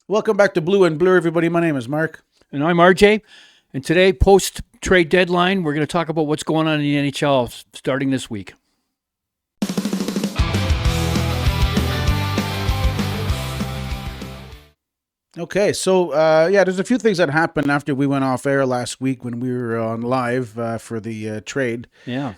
Welcome back to Blue and Blur, everybody. My name is Mark. And I'm RJ. And today, post trade deadline, we're going to talk about what's going on in the NHL starting this week. Okay, so there's a few things that happened after we went off air last week when we were on live for the trade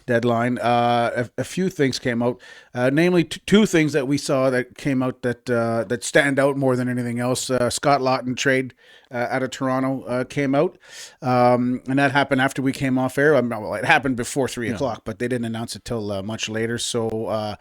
deadline. A few things came out, namely two things that we saw that came out that stand out more than anything else. Scott Lawton trade out of Toronto came out, and that happened after we came off air. Well, it happened before 3 o'clock, but they didn't announce it till much later. So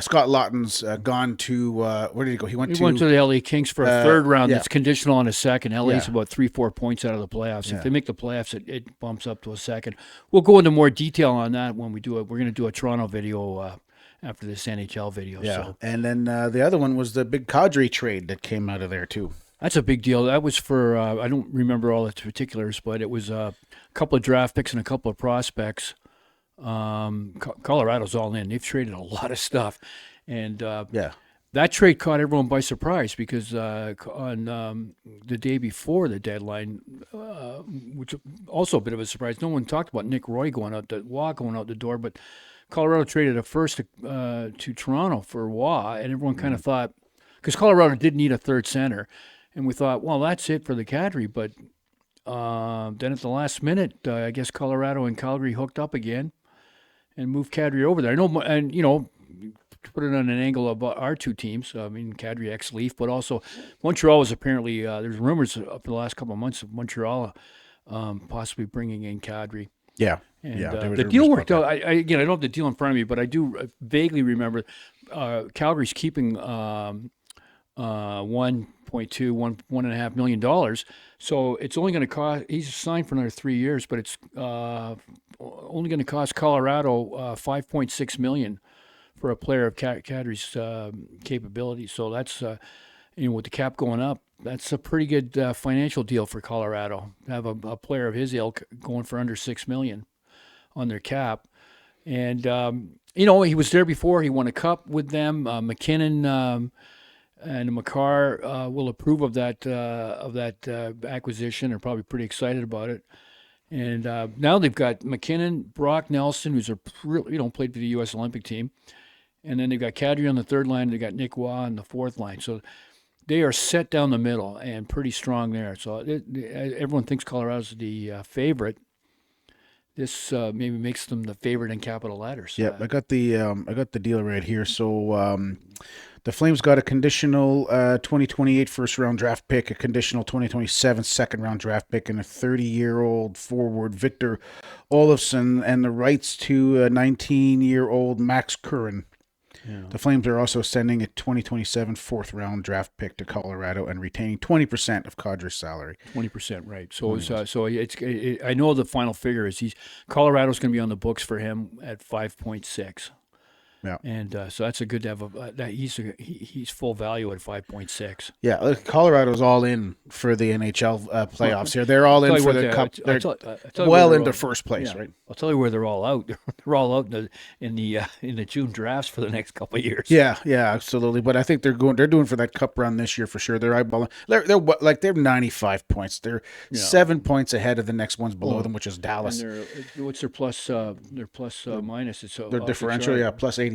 Scott Lawton's gone to where did he go? He went to the LA Kings for a third round. Yeah. That's conditional on a second. LA's about 3-4 points out of the playoffs. If they make the playoffs, it bumps up to a second. We'll go into more detail on that when we do it. We're going to do a Toronto video after this NHL video. Yeah, so. And then the other one was the big Kadri trade that came out of there too. That's a big deal. That was for, I don't remember all the particulars, but it was a couple of draft picks and a couple of prospects. Colorado's all in. They've traded a lot of stuff. And that trade caught everyone by surprise because on the day before the deadline, which also a bit of a surprise, no one talked about Nick Roy going out the door, but Colorado traded a first to Toronto for Waugh, and everyone kind of thought, because Colorado did need a third center, and we thought, well, that's it for the Kadri, but then at the last minute, I guess Colorado and Calgary hooked up again and moved Kadri over there. I know, and to put it on an angle of our two teams, I mean, Kadri ex-Leaf, but also Montreal was apparently, there's rumors up the last couple of months of Montreal possibly bringing in Kadri. Yeah. And the deal worked out. I don't have the deal in front of me, but I do vaguely remember Calgary's keeping $1.5 million. So it's only going to cost, he's signed for another 3 years, but it's only going to cost Colorado $5.6 million for a player of Kadri's capabilities. So that's, with the cap going up, that's a pretty good financial deal for Colorado. Have a player of his ilk going for under $6 million on their cap. And, he was there before. He won a cup with them. McKinnon and Makar will approve of that acquisition. They're probably pretty excited about it. And now they've got McKinnon, Brock Nelson, who's played for the U.S. Olympic team. And then they've got Kadri on the third line. They've got Nick Waugh on the fourth line. So they are set down the middle and pretty strong there. So everyone thinks Colorado's the favorite. This maybe makes them the favorite in capital letters. Yeah, I got the deal right here. So the Flames got a conditional 2028 first round draft pick, a conditional 2027 second round draft pick, and a 30-year-old forward Victor Olofsson, and the rights to a 19-year-old Max Curran. Yeah. The Flames are also sending a 2027 fourth-round draft pick to Colorado and retaining 20% of Kadri's salary. 20%, right? So, I know the final figure is Colorado's going to be on the books for him at 5.6. Yeah, and so that's a good to have he's full value at 5.6. Yeah, Colorado's all in for the NHL playoffs here. They're all in for the cup. They're well into first place, right? I'll tell you where they're all out. They're all out in the June drafts for the next couple of years. Yeah, absolutely. But I think they're doing for that cup run this year for sure. They're eyeballing. They're 95 points. They're 7 points ahead of the next ones below them, which is Dallas. And what's their plus? Their plus minus. It's their differential. Plus 87.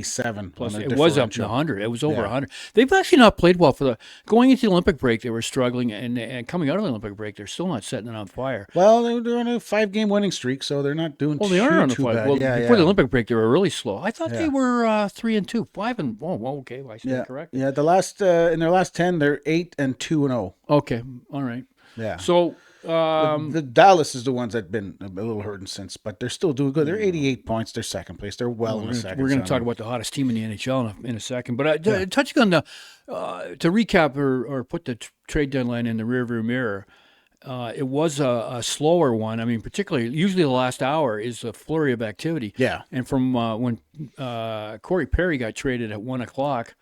Plus, it was up to 100. It was over 100. They've actually not played well going into the Olympic break. They were struggling, and coming out of the Olympic break, they're still not setting it on fire. Well, they're on a 5-game winning streak, so they're not doing. They are on a 5. Bad. Well, before the Olympic break, they were really slow. I thought they were 3-2, 5 and. Oh, well, okay. I stand correct. Yeah, the last in their last 10, they're 8-2-0. Okay, all right. Yeah. So. The Dallas is the ones that've been a little hurting since, but they're still doing good. They're 88 points. They're second place. They're well in the second. We're going to talk about the hottest team in the NHL in a second. But touching on to recap or put the trade deadline in the rearview mirror, it was a slower one. I mean, usually the last hour is a flurry of activity. Yeah. And from when Corey Perry got traded at 1 o'clock,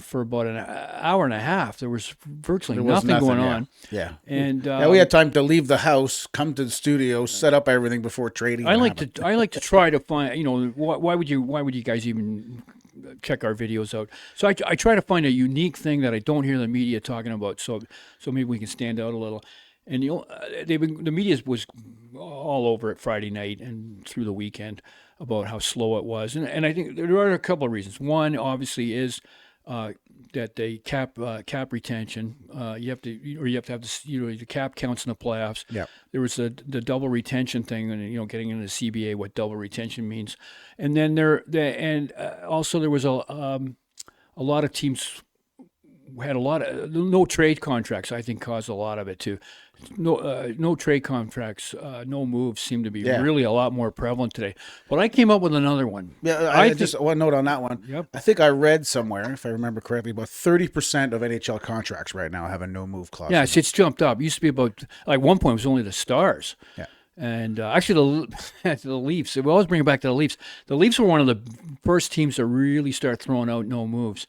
for about an hour and a half, there was virtually nothing going on. Yeah, and we had time to leave the house, come to the studio, set up everything before trading. I like to try to find. Why would you guys even check our videos out. So I try to find a unique thing that I don't hear the media talking about. So maybe we can stand out a little. And the media was all over it Friday night and through the weekend about how slow it was. And I think there are a couple of reasons. One, obviously, is that they cap retention. You have to have this. The cap counts in the playoffs. Yeah. There was the double retention thing, and getting into the CBA, what double retention means, and then also there was a lot of teams had a lot of no trade contracts. I think caused a lot of it too. No trade contracts, no moves seem to be really a lot more prevalent today. But I came up with another one. Yeah, I just one note on that one. Yep. I think I read somewhere, if I remember correctly, about 30% of NHL contracts right now have a no move clause. Yeah, it's jumped up. It used to be about one point it was only the Stars. Yeah. And actually, the Leafs. We always bring it back to the Leafs. The Leafs were one of the first teams to really start throwing out no moves.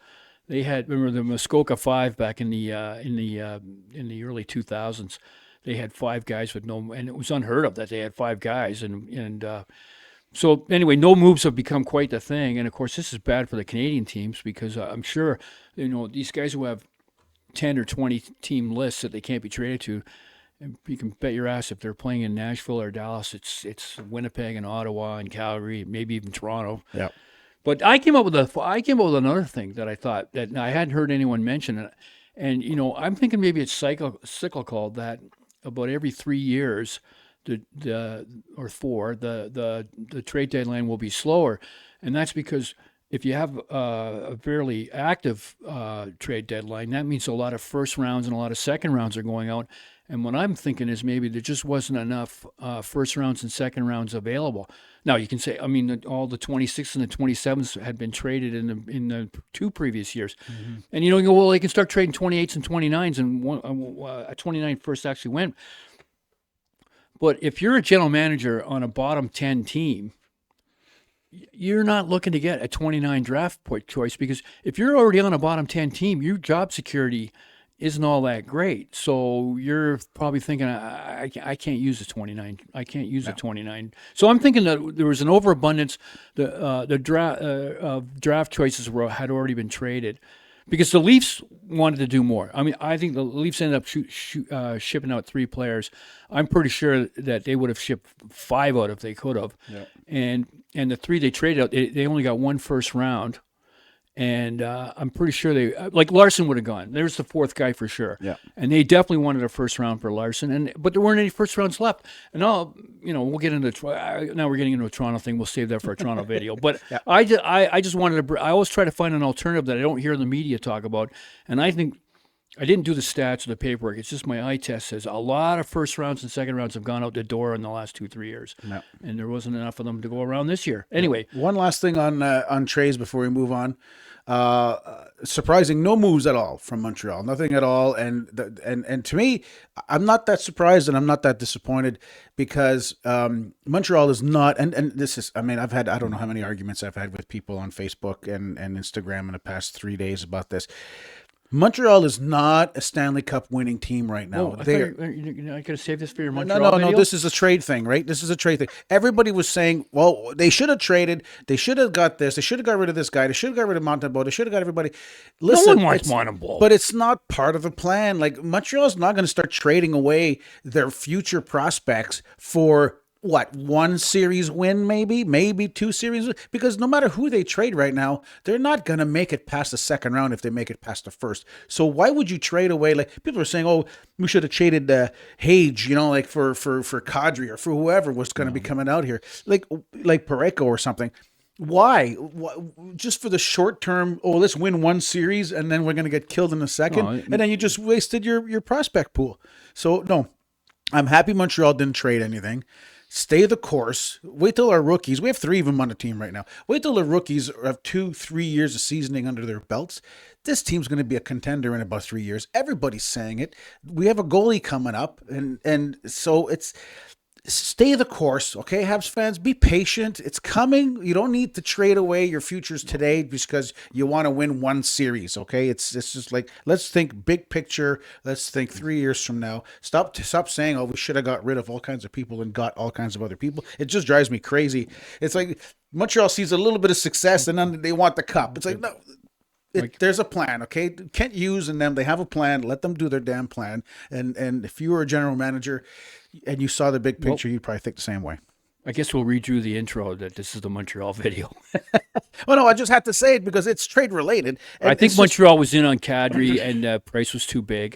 They had, remember the Muskoka Five back in the early 2000s. They had 5 guys with no, and it was unheard of that they had 5 guys, so anyway, no moves have become quite the thing. And of course, this is bad for the Canadian teams because I'm sure these guys who have 10 or 20 team lists that they can't be traded to. And you can bet your ass if they're playing in Nashville or Dallas, it's Winnipeg and Ottawa and Calgary, maybe even Toronto. Yeah. But I came up with another thing that I thought that I hadn't heard anyone mention, and I'm thinking maybe it's cyclical that about every 3 years, or 4, the trade deadline will be slower, and that's because if you have a fairly active trade deadline, that means a lot of first rounds and a lot of second rounds are going out. And what I'm thinking is maybe there just wasn't enough first rounds and second rounds available. Now you can say, all the 26th and the 27th had been traded in the 2 previous years, and you go, well, they can start trading 28s and 29s, and a 29 first actually went. But if you're a general manager on a bottom 10 team, you're not looking to get a 29 draft point choice, because if you're already on a bottom 10 team, your job security isn't all that great. So you're probably thinking, I can't use a 29. I can't use a 29. So I'm thinking that there was an overabundance. The draft choices had already been traded, because the Leafs wanted to do more. I think the Leafs ended up shipping out 3 players. I'm pretty sure that they would have shipped 5 out if they could have. Yeah. And the 3 they traded out, they only got 1 first round. And I'm pretty sure Larson would have gone. There's the 4th guy for sure. Yeah. And they definitely wanted a first round for Larson, but there weren't any first rounds left. And we'll get into now we're getting into a Toronto thing. We'll save that for a Toronto video. But yeah. I just wanted to. I always try to find an alternative that I don't hear the media talk about. And I think I didn't do the stats or the paperwork. It's just my eye test says a lot of first rounds and second rounds have gone out the door in the last 2-3 years. Yeah. And there wasn't enough of them to go around this year. Anyway, one last thing on trades before we move on. Surprising, no moves at all from Montreal, nothing at all, and to me, I'm not that surprised and I'm not that disappointed, because Montreal is not, and this is, I've had, I don't know how many arguments I've had with people on Facebook and Instagram in the past 3 days about this. Montreal is not a Stanley Cup winning team right now. I got to save this for your Montreal video? No. This is a trade thing, right? This is a trade thing. Everybody was saying, well, they should have traded. They should have got this. They should have got rid of this guy. They should have got rid of Montembeault. They should have got everybody. Listen, no one wants Montembeault. But it's not part of the plan. Like, Montreal's not going to start trading away their future prospects for what, 1 series win, maybe 2 series win? Because no matter who they trade right now, they're not going to make it past the second round if they make it past the first. So why would you trade away? Like, people are saying, oh, we should have traded Hage, for Kadri or for whoever was going to be coming out here, like Pareko or something. Why? Just for the short term? Oh, let's win 1 series and then we're going to get killed in the second, and then you just wasted your prospect pool. So no, I'm happy Montreal didn't trade anything. Stay the course. Wait till our rookies. We have 3 of them on the team right now. Wait till the rookies have 2-3 years of seasoning under their belts. This team's going to be a contender in about 3 years. Everybody's saying it. We have a goalie coming up, and so it's stay the course, okay, Habs fans? Be patient. It's coming. You don't need to trade away your futures today because you want to win one series, okay? It's just like, let's think big picture. Let's think 3 years from now. Stop saying, oh, we should have got rid of all kinds of people and got all kinds of other people. It just drives me crazy. It's like Montreal sees a little bit of success and then they want the cup. It's like, no. There's a plan, okay? Kent Hughes and them, they have a plan. Let them do their damn plan. And if you were a general manager and you saw the big picture, you'd probably think the same way. I guess we'll read you the intro that this is the Montreal video. Well, no, I just had to say it because it's trade related. I think Montreal was in on Kadri and price was too big.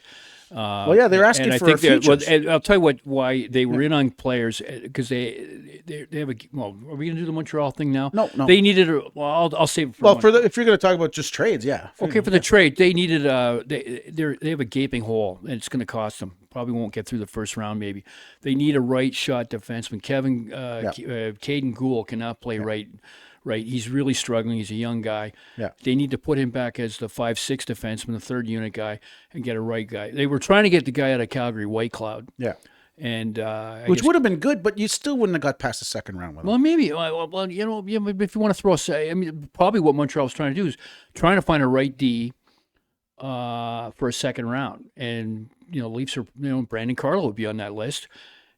Well, yeah, they're asking for futures. And I'll tell you why they were in on players because they have a. Well, are we going to do the Montreal thing now? No. They needed a. Well, I'll save it for. Well, if you're going to talk about just trades, yeah. Okay, for the trade, they needed they have a gaping hole, and it's going to cost them. Probably won't get through the first round. Maybe they need a right shot defenseman. Caden Gould cannot play right. Right, he's really struggling. He's a young guy. Yeah, they need to put him back as the 5-6 defenseman, the third unit guy, and get a right guy. They were trying to get the guy out of Calgary, White Cloud. Yeah, and which would have been good, but you still wouldn't have got past the second round with him. Well, maybe. Well, you know, if you want to throw probably what Montreal was trying to do is trying to find a right D for a second round, and Leafs are Brandon Carlo would be on that list.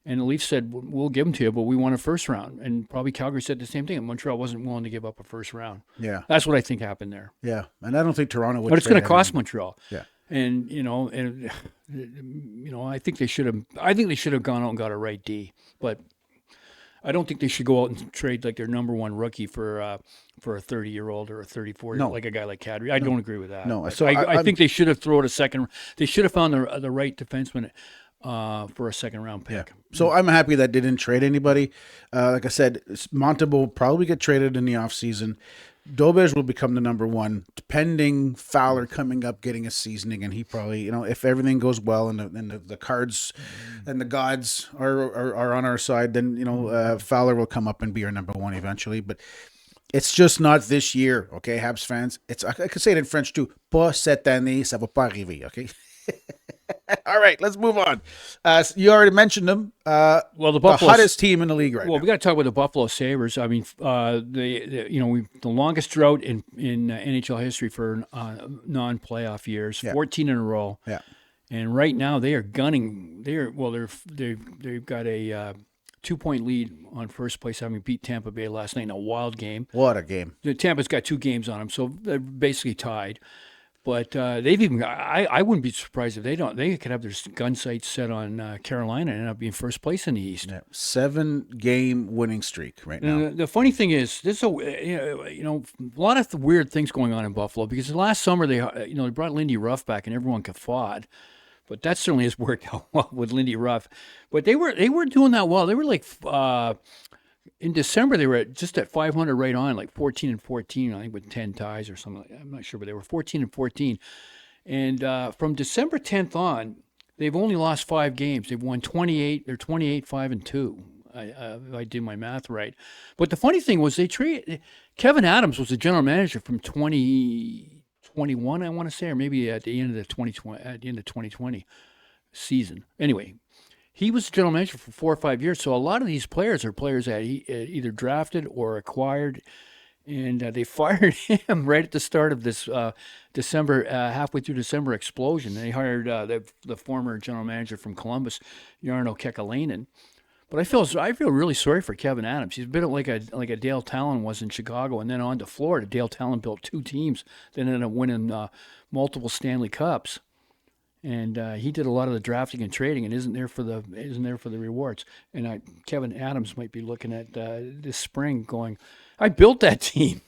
And the Leafs said, we'll give them to you, but we want a first round. And probably Calgary said the same thing. And Montreal wasn't willing to give up a first round. Yeah. That's what I think happened there. Yeah. And I don't think Toronto would. But it's going to cost Montreal. Yeah. And, I think they should have gone out and got a right D. But I don't think they should go out and trade like their number one rookie for a 30-year-old or a 34, like a guy like Kadri. I don't agree with that. No. So I think they should have thrown a second. They should have found the right defenseman for a second round pick. Yeah. So I'm happy that they didn't trade anybody. Like I said, Monta will probably get traded in the offseason. Dobej will become the number one, depending Fowler coming up, getting a seasoning, and he probably, if everything goes well and the cards and the gods are on our side, then Fowler will come up and be our number one eventually. But it's just not this year, okay, Habs fans. I could say it in French too. Pas cette année, ça va pas arriver, okay. All right, let's move on. You already mentioned them. The hottest team in the league right now. Well, we got to talk about the Buffalo Sabres. I mean, the longest drought in NHL history for non-playoff years, 14 in a row. Yeah. And right now they are gunning. They've got a 2-point lead on first place, having beat Tampa Bay last night in a wild game. What a game! Tampa's got 2 games on them, so they're basically tied. But they've even. I wouldn't be surprised if they don't. They could have their gun sights set on Carolina and end up being first place in the East. Yeah. 7-game winning streak right now. The funny thing is, there's a lot of weird things going on in Buffalo because last summer they brought Lindy Ruff back and everyone guffawed, but that certainly has worked out well with Lindy Ruff. But they were doing that well. They were like. In December, they were just at 500 right on, like 14-14, I think, with 10 ties or something. I'm not sure, but they were 14-14. And from December 10th on, they've only lost 5 games. They've won 28. They're 28-5-2. I did my math right. But the funny thing was Kevin Adams was the general manager from 2021, I want to say, or maybe at the end of the 2020 season. Anyway. He was the general manager for 4 or 5 years, so a lot of these players are players that he either drafted or acquired, and they fired him right at the start of this December, halfway through December explosion. They hired the former general manager from Columbus, Jarno Kekalainen. But I feel really sorry for Kevin Adams. He's been like a Dale Talon was in Chicago, and then on to Florida. Dale Talon built 2 teams, then ended up winning multiple Stanley Cups. And he did a lot of the drafting and trading, and isn't there for the rewards. And Kevin Adams might be looking at this spring, going, "I built that team.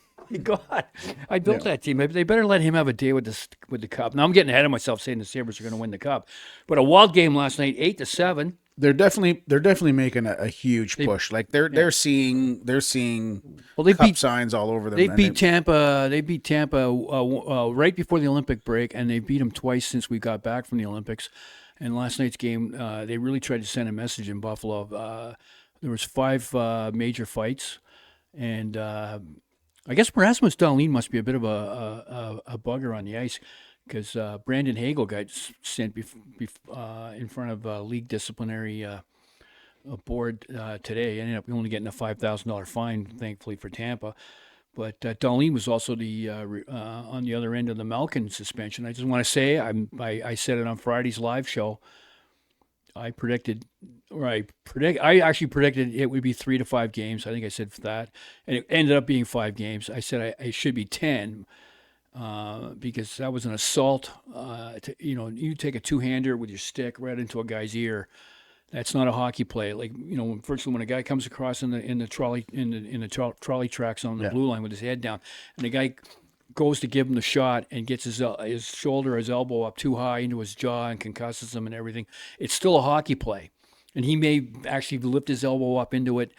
God, I built that team. They better let him have a day with the cup." Now I'm getting ahead of myself, saying the Sabres are going to win the cup, but a wild game last night, 8-7. They're definitely making a huge push. Like they're seeing they cup signs all over them. They beat Tampa. They beat Tampa right before the Olympic break, and they beat them twice since we got back from the Olympics. And last night's game, they really tried to send a message in Buffalo. There was 5 major fights, and I guess Rasmus Dahlin must be a bit of a bugger on the ice. Because Brandon Hagel got sent in front of league disciplinary board today. Ended up only getting a $5,000 fine, thankfully for Tampa. But Darlene was also the on the other end of the Malkin suspension. I just want to say I said it on Friday's live show. I actually predicted it would be 3 to 5 games. I think I said that, and it ended up being 5 games. I said it should be 10 because that was an assault. You take a two-hander with your stick right into a guy's ear. That's not a hockey play. Like virtually when a guy comes across in the trolley trolley tracks on the blue line with his head down, and the guy goes to give him the shot and gets his shoulder, his elbow up too high into his jaw and concusses him and everything. It's still a hockey play, and he may actually lift his elbow up into it,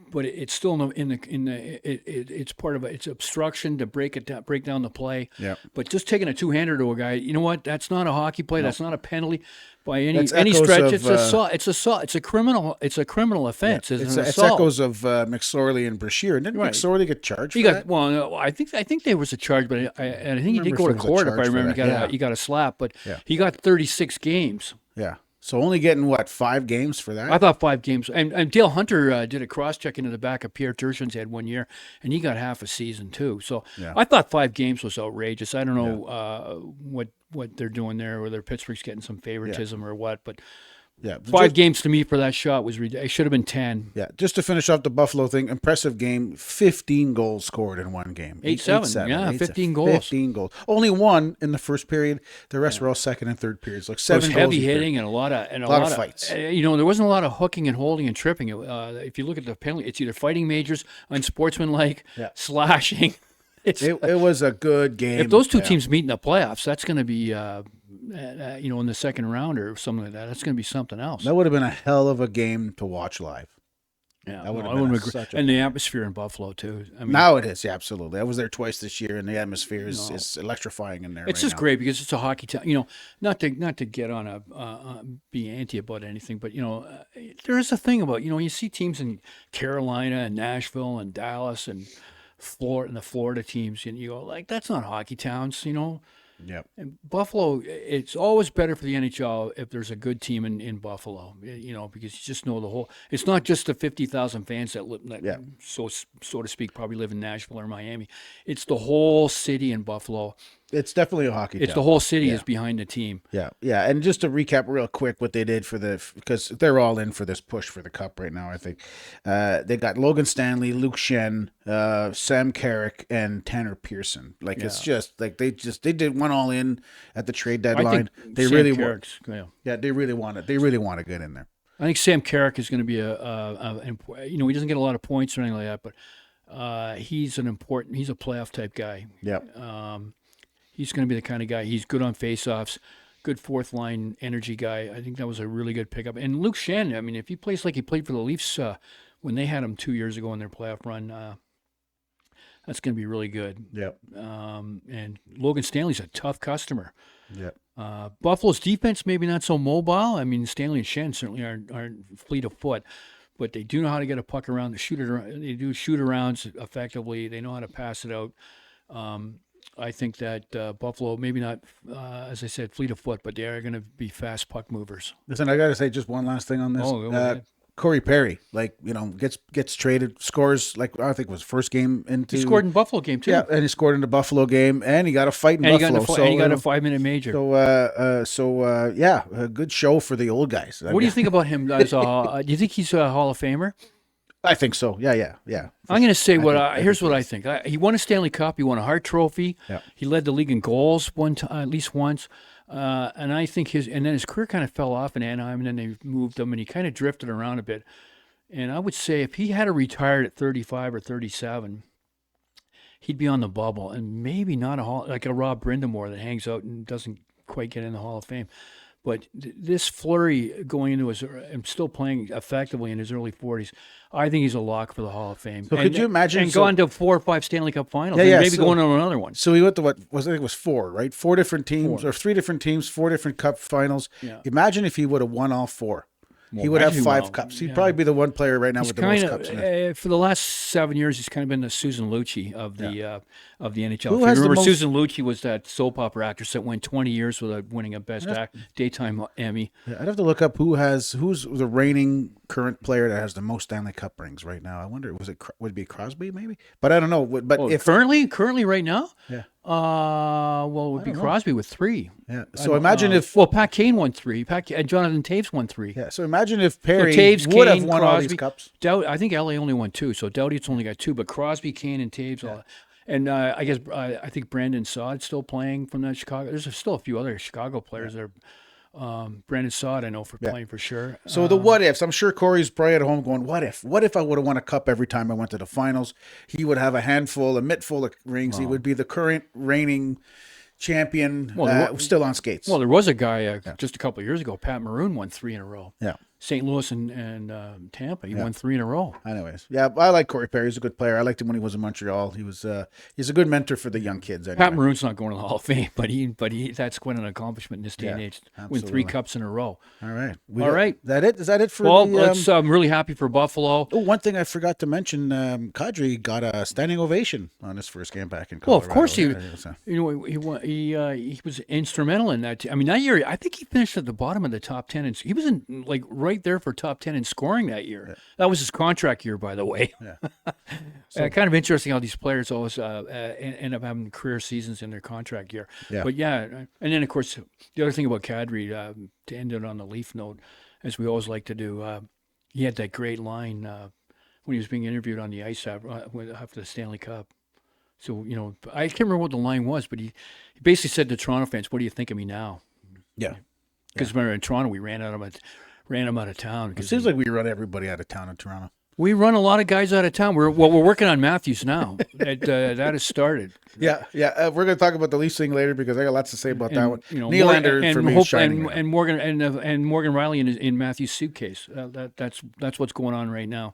but it's still it's part of it's obstruction to break down the play. Yeah. But just taking a two-hander to a guy, you know what? That's not a hockey play. No. That's not a penalty by any stretch. It's assault. It's assault. It's a criminal. It's a criminal offense. Yeah. It's echoes of McSorley and Brashear. Didn't McSorley get charged? For that? Well, no, I think there was a charge, but I think he did go to court. If I remember, he got a slap, but he got 36 games. Yeah. So only getting, 5 games for that? I thought 5 games. And Dale Hunter did a cross-check into the back of Pierre Turchin's head 1 year, and he got half a season too. So I thought 5 games was outrageous. I don't know what they're doing there, whether Pittsburgh's getting some favoritism or what, but 5 games to me for that shot was ridiculous. It should have been 10. Yeah, just to finish off the Buffalo thing, impressive game. 15 goals scored in one game. 8-7. Yeah, 15 goals. 15 goals. Only one in the first period. The rest were all second and third periods. Like 7 goals. It was heavy hitting and a lot of fights. There wasn't a lot of hooking and holding and tripping. If you look at the penalty, it's either fighting majors, unsportsmanlike, slashing. It was a good game. If those two teams meet in the playoffs, that's going to be in the second round or something like that. That's going to be something else. That would have been a hell of a game to watch live. Yeah, that would have been and the atmosphere in Buffalo too. I mean, now it is absolutely. I was there twice this year, and the atmosphere is electrifying in there. It's just great because it's a hockey town. Not to get on be anti about anything, but there is a thing about you see teams in Carolina and Nashville and Dallas and Florida and the Florida teams, and you go like that's not hockey towns, Yep. And Buffalo, it's always better for the NHL if there's a good team in Buffalo, because you just know the whole. It's not just the 50,000 fans that live, so to speak, probably live in Nashville or Miami. It's the whole city in Buffalo. It's definitely a hockey town. It's the whole city is behind the team. Yeah, yeah. And just to recap real quick what they did because they're all in for this push for the Cup right now, I think. They got Logan Stanley, Luke Shen, Sam Carrick, and Tanner Pearson. It's just like they did one all in at the trade deadline. They really want. Yeah, they really want it. They really want to get in there. I think Sam Carrick is going to be he doesn't get a lot of points or anything like that, but he's a playoff type guy. Yep. He's going to be the kind of guy. He's good on faceoffs, good fourth line energy guy. I think that was a really good pickup. And Luke Shen, I mean, if he plays like he played for the Leafs when they had him 2 years ago in their playoff run, that's going to be really good. Yep. And Logan Stanley's a tough customer. Yep. Buffalo's defense maybe not so mobile. I mean, Stanley and Shen certainly aren't fleet of foot, but they do know how to get a puck around. They do shoot arounds effectively. They know how to pass it out. I think that Buffalo, maybe not, as I said, fleet of foot, but they are going to be fast puck movers. Listen, I got to say just one last thing on this. Corey Perry, gets traded, scores, I think it was first game into. He scored in Buffalo game, too. Yeah, and he scored in the Buffalo game, and he got a fight in Buffalo. He got a 5-minute major. So, a good show for the old guys. What do you think about him? Do you think he's a Hall of Famer? I think so. Yeah. I'm going to say here's what I think. He won a Stanley Cup. He won a Hart Trophy. Yeah. He led the league in goals at least once. And I think then his career kind of fell off in Anaheim, and then they moved him, and he kind of drifted around a bit. And I would say if he had retired at 35 or 37, he'd be on the bubble, and maybe not like a Rob Brindamore that hangs out and doesn't quite get in the Hall of Fame. But this flurry going into and still playing effectively in his early 40s, I think he's a lock for the Hall of Fame. So could you imagine? And gone to 4 or 5 Stanley Cup finals. Maybe going on another one. So he went to I think it was 4, right? 4 different teams or 3 different teams, 4 different Cup finals. Yeah. Imagine if he would have won all 4. he would have 5 cups. He'd probably be the one player right now with the most cups. For the last 7 years, he's kind of been the Susan Lucci of the NHL. Who has remember, Susan Lucci was that soap opera actress that went 20 years without winning a Best Daytime Emmy. Yeah, I'd have to look up who's the reigning current player that has the most Stanley Cup rings right now. I wonder, would it be Crosby maybe? But I don't know. But if currently right now, yeah. Well, it would be Crosby with 3. Yeah. So imagine if Pat Kane won 3. And Jonathan Taves won 3. Yeah. So imagine if Perry would have won Crosby, all these cups. I think LA only won 2, so Doughty's only got 2. But Crosby, Kane, and Taves. Yeah. And I guess I think Brandon Saad's still playing from that Chicago. There's still a few other Chicago players that are. Brandon Saad, I know playing for sure. So the what ifs, I'm sure Corey's probably at home going, what if I would have won a cup every time I went to the finals? He would have a mittful of rings. He would be the current reigning champion, still on skates. Well, there was a guy just a couple of years ago, Pat Maroon won 3 in a row. Yeah. St. Louis and Tampa, he won 3 in a row. Anyways, yeah, I like Corey Perry. He's a good player. I liked him when he was in Montreal. He's a good mentor for the young kids. Anyway. Pat Maroon's not going to the Hall of Fame, but that's quite an accomplishment in this day and age. Absolutely. Win 3 cups in a row. All right. All right. Is that it for I'm really happy for Buffalo. Oh, one thing I forgot to mention, Kadri got a standing ovation on his first game back in Colorado. Well, of course he was instrumental in that. I mean, that year, I think he finished at the bottom of the top 10, and he was in right there for top 10 in scoring that year. Yeah. That was his contract year, by the way. Yeah. Kind of interesting how these players always end up having career seasons in their contract year. Yeah. But and then of course the other thing about Kadri, to end it on the Leaf note, as we always like to do, he had that great line when he was being interviewed on the ice after the Stanley Cup. So I can't remember what the line was, but he basically said to Toronto fans, "What do you think of me now?" Yeah. Because remember in Toronto we ran him out of town. It seems like we run everybody out of town in Toronto. We run a lot of guys out of town. We're working on Matthews now. That has started. Yeah. We're going to talk about the Leafs thing later because I got lots to say about that one. Nylander for me is shining. And Morgan Riley in Matthews' suitcase. That's what's going on right now.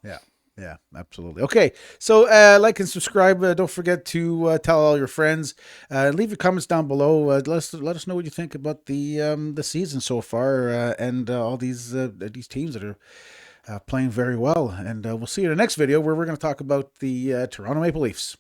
Yeah, absolutely. Okay, so like and subscribe. Don't forget to tell all your friends. Leave your comments down below. Let us know what you think about the season so far and all these teams that are playing very well. And we'll see you in the next video where we're going to talk about the Toronto Maple Leafs.